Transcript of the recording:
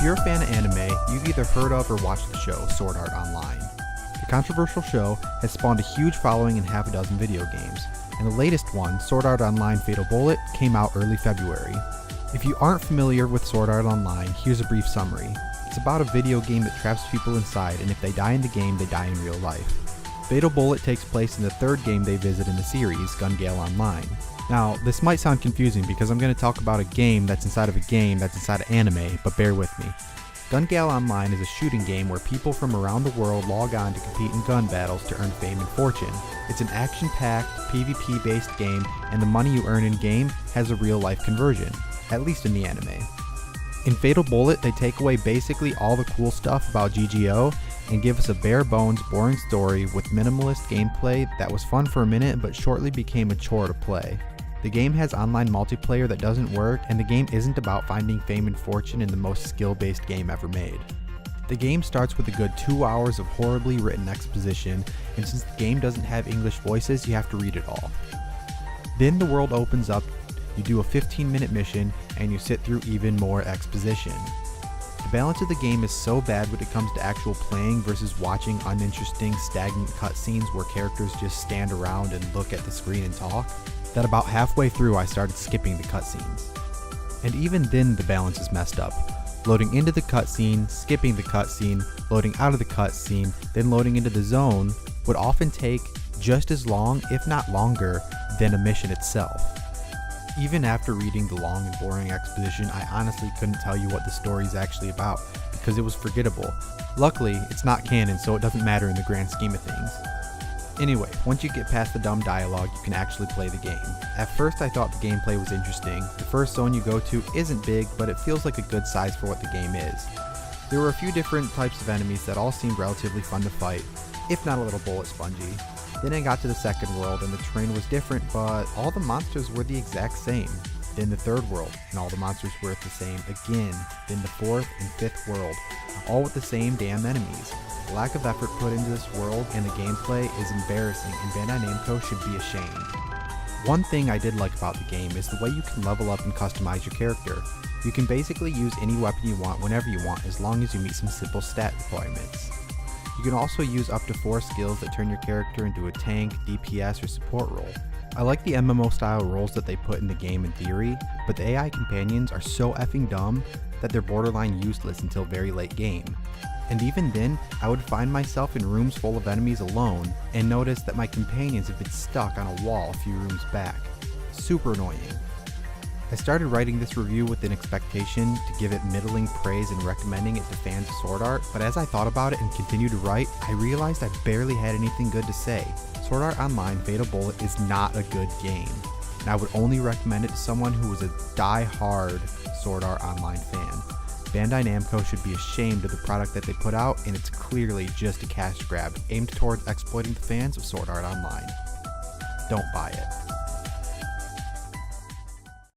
If you're a fan of anime, you've either heard of or watched the show Sword Art Online. The controversial show has spawned a huge following in half a dozen video games, and the latest one, Sword Art Online Fatal Bullet, came out early February. If you aren't familiar with Sword Art Online, here's a brief summary. It's about a video game that traps people inside, and if they die in the game, they die in real life. Fatal Bullet takes place in the third game they visit in the series, Gun Gale Online. Now, this might sound confusing because I'm going to talk about a game that's inside of a game that's inside of anime, but bear with me. Gun Gale Online is a shooting game where people from around the world log on to compete in gun battles to earn fame and fortune. It's an action-packed, PvP-based game, and the money you earn in-game has a real-life conversion, at least in the anime. In Fatal Bullet, they take away basically all the cool stuff about GGO and give us a bare-bones, boring story with minimalist gameplay that was fun for a minute but shortly became a chore to play. The game has online multiplayer that doesn't work, and the game isn't about finding fame and fortune in the most skill-based game ever made. The game starts with a good 2 hours of horribly written exposition, and since the game doesn't have English voices, you have to read it all. Then the world opens up, you do a 15-minute mission, and you sit through even more exposition. The balance of the game is so bad when it comes to actual playing versus watching uninteresting, stagnant cutscenes where characters just stand around and look at the screen and talk, that about halfway through I started skipping the cutscenes. And even then the balance is messed up. Loading into the cutscene, skipping the cutscene, loading out of the cutscene, then loading into the zone would often take just as long, if not longer, than a mission itself. Even after reading the long and boring exposition, I honestly couldn't tell you what the story is actually about because it was forgettable. Luckily, it's not canon, so it doesn't matter in the grand scheme of things. Anyway, once you get past the dumb dialogue, you can actually play the game. At first I thought the gameplay was interesting. The first zone you go to isn't big, but it feels like a good size for what the game is. There were a few different types of enemies that all seemed relatively fun to fight, if not a little bullet spongy. Then I got to the second world and the terrain was different, but all the monsters were the exact same. Then the third world, and all the monsters were the same again. Then the fourth and fifth world, all with the same damn enemies. The lack of effort put into this world and the gameplay is embarrassing, and Bandai Namco should be ashamed. One thing I did like about the game is the way you can level up and customize your character. You can basically use any weapon you want whenever you want as long as you meet some simple stat requirements. You can also use up to 4 skills that turn your character into a tank, DPS, or support role. I like the MMO style roles that they put in the game in theory, but the AI companions are so effing dumb that they're borderline useless until very late game. And even then, I would find myself in rooms full of enemies alone and notice that my companions have been stuck on a wall a few rooms back. Super annoying. I started writing this review with an expectation to give it middling praise and recommending it to fans of Sword Art, but as I thought about it and continued to write, I realized I barely had anything good to say. Sword Art Online Fatal Bullet is not a good game, and I would only recommend it to someone who was a die-hard Sword Art Online fan. Bandai Namco should be ashamed of the product that they put out, and it's clearly just a cash grab aimed towards exploiting the fans of Sword Art Online. Don't buy it.